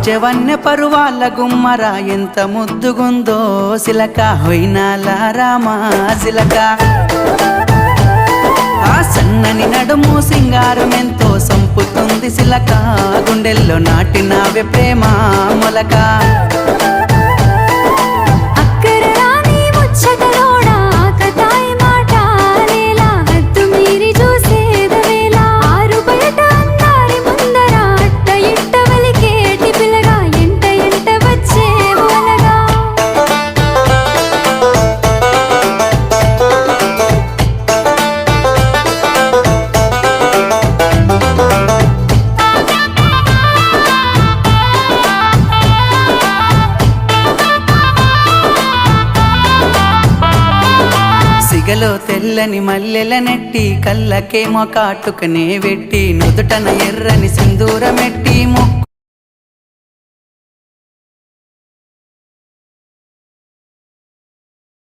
జవన్నె పరువాల గుమ్మరా ఎంత ముద్దుగుందో సిలక హొయినాల రామా సిలక ఆ సన్నని నడుము సింగారం ఎంతో సంపుతుంది సిలక గుండెల్లో నాటినావే ప్రేమ మొలక సిగలో తెల్లని మల్లెల నెట్టి కళ్ళకేమో కాటుకనే వెట్టి నుదుటన ఎర్రని సింధూరమెట్టి ముక్కు